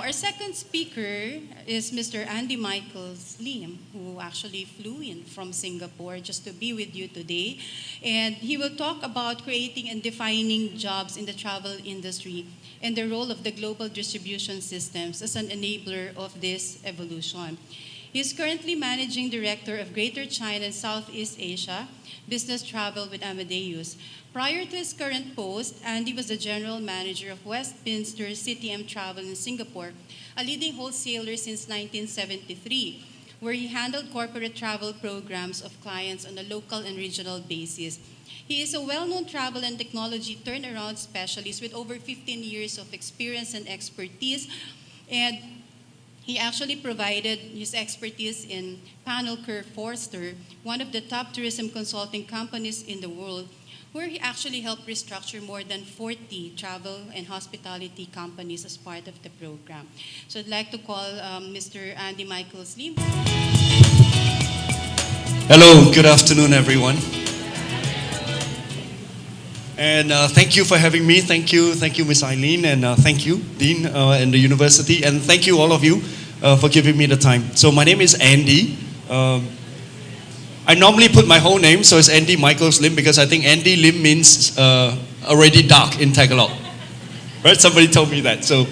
Our second speaker is Mr. Michaels Lim, who actually flew in from Singapore just to be with you today. And he will talk about creating and defining jobs in the travel industry and the role of the global distribution systems as an enabler of this evolution. He is currently Managing Director of Greater China and Southeast Asia Business Travel with AMADEUS. Prior to his current post, Andy was the General Manager of Westminster CTM Travel in Singapore, a leading wholesaler since 1973, where he handled corporate travel programs of clients on a local and regional basis. He is a well-known travel and technology turnaround specialist with over 15 years of experience and expertise, and he actually provided his expertise in Panel Kerr Forster, one of the top tourism consulting companies in the world, where he actually helped restructure more than 40 travel and hospitality companies as part of the program. So I'd like to call Mr. Michaels Lim. Hello, good afternoon, everyone. And thank you for having me. Thank you, Ms. Eileen, and thank you, Dean, and the university, and thank you, all of you, for giving me the time. So my name is Andy. I normally put my whole name, so it's Andy Michaels Lim, because I think Andy Lim means already dark in Tagalog. Right? Somebody told me that. So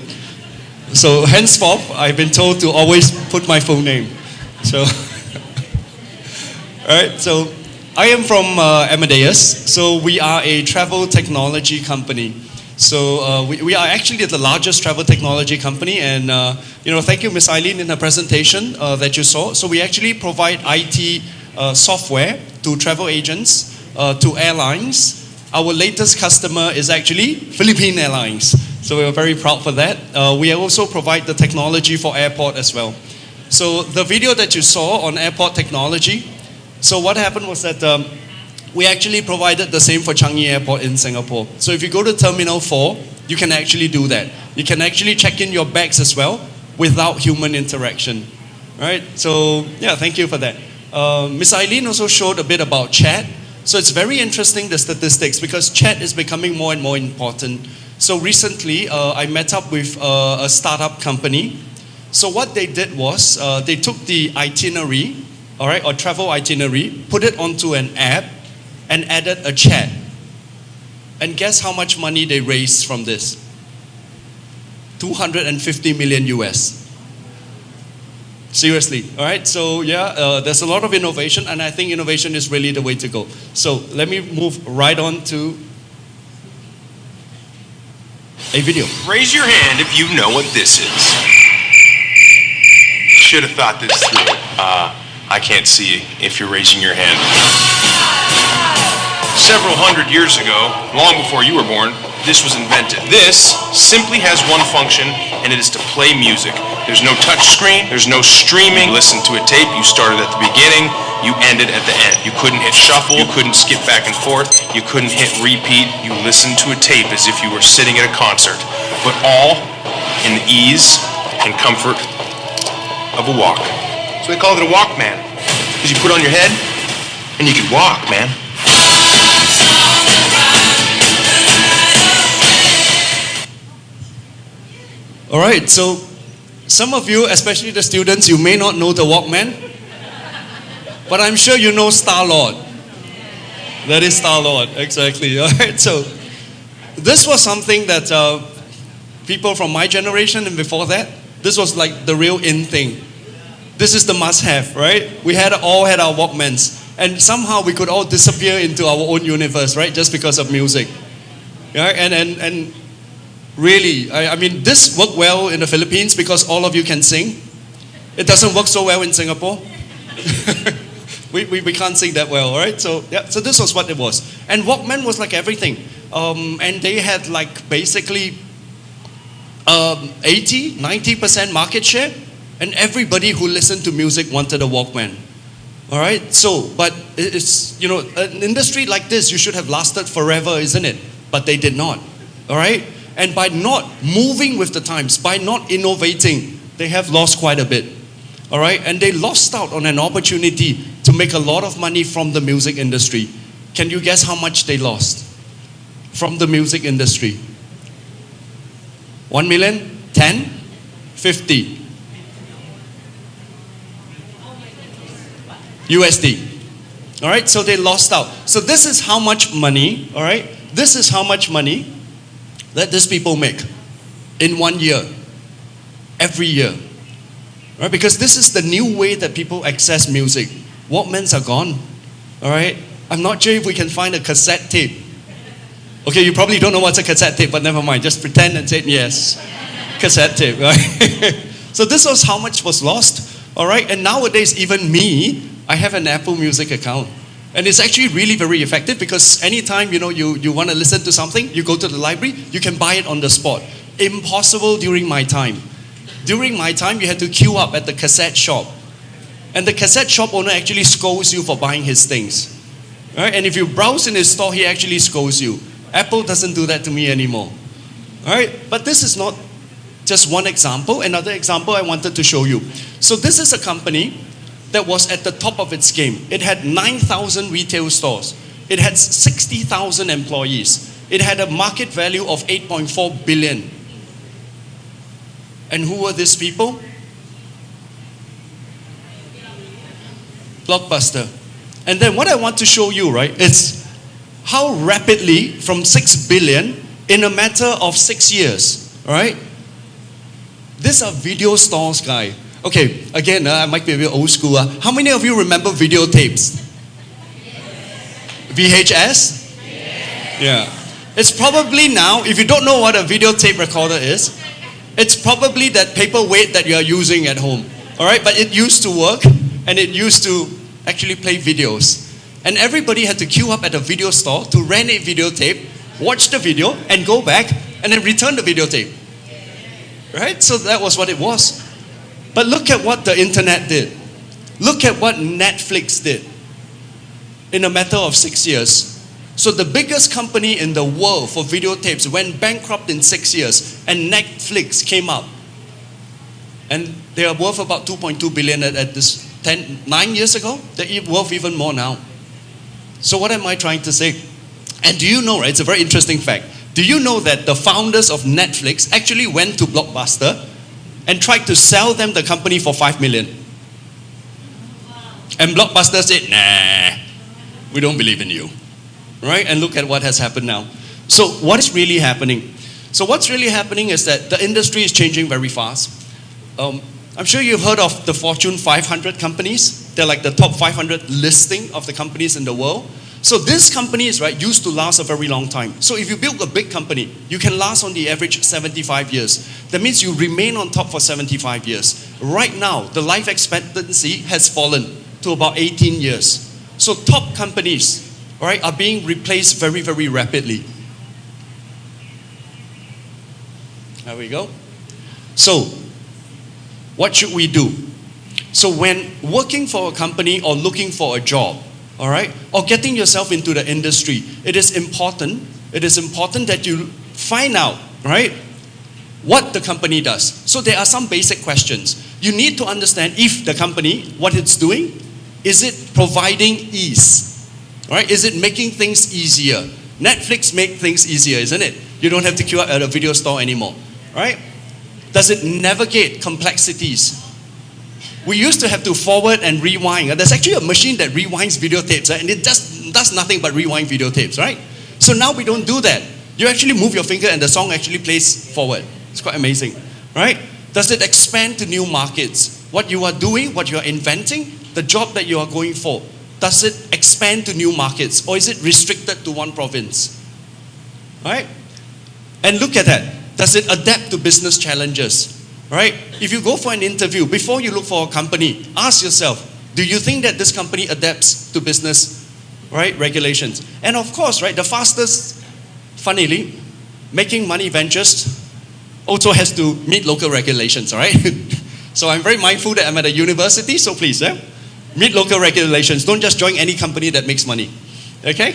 henceforth, I've been told to always put my full name. So, all right. So I am from AMADEUS. So we are a travel technology company. So we are actually the largest travel technology company, and thank you, Ms. Eileen, in her presentation that you saw. So we actually provide IT software to travel agents, to airlines. Our latest customer is actually Philippine Airlines, so we're very proud for that. We also provide the technology for airport as well. So the video that you saw on airport technology, so what happened was that we actually provided the same for Changi Airport in Singapore. So if you go to Terminal 4, you can actually do that. You can actually check in your bags as well without human interaction. Right? So yeah, thank you for that. Ms. Eileen also showed a bit about chat. So it's very interesting, the statistics, because chat is becoming more and more important. So recently, I met up with a startup company. So what they did was, they took the itinerary, all right, or travel itinerary, put it onto an app, and added a chat. And guess how much money they raised from this? 250 million US. Seriously, all right? So yeah, there's a lot of innovation, and I think innovation is really the way to go. So let me move right on to a video. Raise your hand if you know what this is. Should have thought this through. I can't see if you're raising your hand. Several hundred years ago, long before you were born, this was invented. This simply has one function, and it is to play music. There's no touch screen, there's no streaming. You listen to a tape, you started at the beginning, you ended at the end. You couldn't hit shuffle, you couldn't skip back and forth, you couldn't hit repeat. You listened to a tape as if you were sitting at a concert, but all in the ease and comfort of a walk. So they call it a Walkman, because you put it on your head and you can walk, man. All right, so some of you, especially the students, you may not know the Walkman, but I'm sure you know Star-Lord. That is Star-Lord, exactly. All right, so this was something that people from my generation and before that, this was like the real in thing. This is the must-have, right? We all had our Walkmans, and somehow we could all disappear into our own universe, right? Just because of music. Yeah, and really, I mean, this worked well in the Philippines because all of you can sing. It doesn't work so well in Singapore. we can't sing that well, all right? So yeah, so this was what it was. And Walkman was like everything. And they had like basically 80-90% market share, and everybody who listened to music wanted a Walkman. All right, so, but it's, an industry like this, you should have lasted forever, isn't it? But they did not, all right? And by not moving with the times, by not innovating, they have lost quite a bit, all right? And they lost out on an opportunity to make a lot of money from the music industry. Can you guess how much they lost from the music industry? 1 million? 10? 50 USD. All right, so they lost out. So this is how much money, all right? This is how much money that these people make in 1 year, every year. Right? Because this is the new way that people access music. Walkmans are gone. All right? I'm not sure if we can find a cassette tape. Okay, you probably don't know what's a cassette tape, but never mind. Just pretend and say yes. Cassette tape, right? So this was how much was lost. All right? And nowadays, even me, I have an Apple Music account. And it's actually really very effective because anytime, you want to listen to something, you go to the library, you can buy it on the spot. Impossible during my time. During my time, you had to queue up at the cassette shop. And the cassette shop owner actually scolds you for buying his things. Right? And if you browse in his store, he actually scolds you. Apple doesn't do that to me anymore. All right? But this is not just one example. Another example I wanted to show you. So this is a company that was at the top of its game. It had 9,000 retail stores. It had 60,000 employees. It had a market value of 8.4 billion. And who were these people? Blockbuster. And then what I want to show you, right, is how rapidly from 6 billion in a matter of 6 years, all right? These are video stores, guy. Okay, again, I might be a bit old school. How many of you remember videotapes? VHS? Yeah. It's probably now, if you don't know what a videotape recorder is, it's probably that paperweight that you are using at home. All right, but it used to work and it used to actually play videos. And everybody had to queue up at a video store to rent a videotape, watch the video, and go back and then return the videotape. Right? So that was what it was. But look at what the internet did. Look at what Netflix did in a matter of 6 years. So the biggest company in the world for videotapes went bankrupt in 6 years, and Netflix came up. And they are worth about 2.2 billion at this 9 years ago. They're worth even more now. So what am I trying to say? And do you know, right, it's a very interesting fact. Do you know that the founders of Netflix actually went to Blockbuster and tried to sell them the company for 5 million? And Blockbuster said, nah, we don't believe in you. Right? And look at what has happened now. So what is really happening? So what's really happening is that the industry is changing very fast. I'm sure you've heard of the Fortune 500 companies. They're like the top 500 listing of the companies in the world. So these companies, right, used to last a very long time. So if you build a big company, you can last on the average 75 years. That means you remain on top for 75 years. Right now, the life expectancy has fallen to about 18 years. So top companies, right, are being replaced very, very rapidly. There we go. So, what should we do? So when working for a company or looking for a job, all right, or getting yourself into the industry, it is important that you find out, right, what the company does. So there are some basic questions. You need to understand if the company, what it's doing, is it providing ease? Right? Is it making things easier? Netflix makes things easier, isn't it? You don't have to queue up at a video store anymore. Right? Does it navigate complexities? We used to have to forward and rewind. There's actually a machine that rewinds videotapes, right? And it just does nothing but rewind videotapes, right? So now we don't do that. You actually move your finger and the song actually plays forward. It's quite amazing, right? Does it expand to new markets? What you are doing, what you are inventing, the job that you are going for, does it expand to new markets or is it restricted to one province? Right? And look at that. Does it adapt to business challenges? Right? If you go for an interview, before you look for a company, ask yourself, do you think that this company adapts to business, right, regulations? And of course, right, the fastest, funnily, making money ventures also has to meet local regulations, all right? So I'm very mindful that I'm at a university, so please, meet local regulations. Don't just join any company that makes money, okay?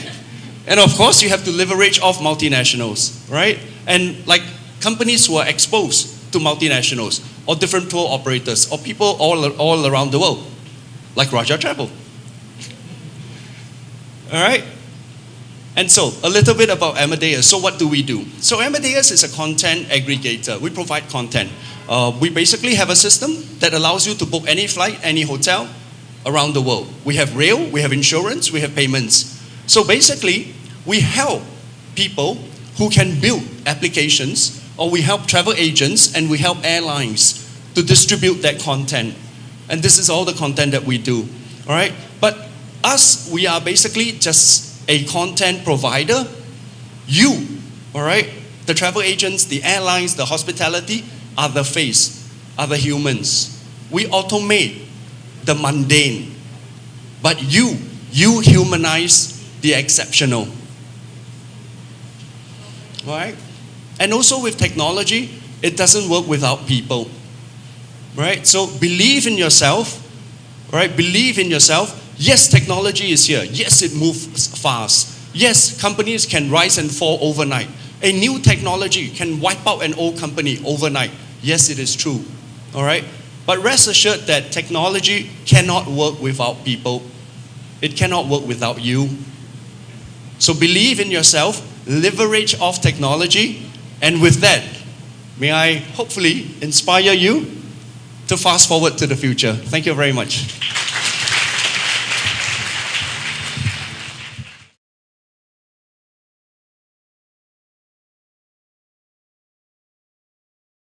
And of course, you have to leverage off multinationals, right? And like companies who are exposed to multinationals or different tour operators or people all around the world, like Raja Travel. All right? And so, a little bit about Amadeus. So what do we do? So Amadeus is a content aggregator. We provide content. We basically have a system that allows you to book any flight, any hotel around the world. We have rail, we have insurance, we have payments. So basically, we help people who can build applications, or we help travel agents and we help airlines to distribute that content. And this is all the content that we do. All right? But us, we are basically just a content provider. You, all right, the travel agents, the airlines, the hospitality are the face, are the humans. We automate the mundane, but you humanize the exceptional. All right? And also with technology, it doesn't work without people. Right? So believe in yourself. Right? Believe in yourself. Yes, technology is here. Yes, it moves fast. Yes, companies can rise and fall overnight. A new technology can wipe out an old company overnight. Yes, it is true. All right? But rest assured that technology cannot work without people. It cannot work without you. So believe in yourself, leverage off technology, and with that, may I hopefully inspire you to fast forward to the future. Thank you very much.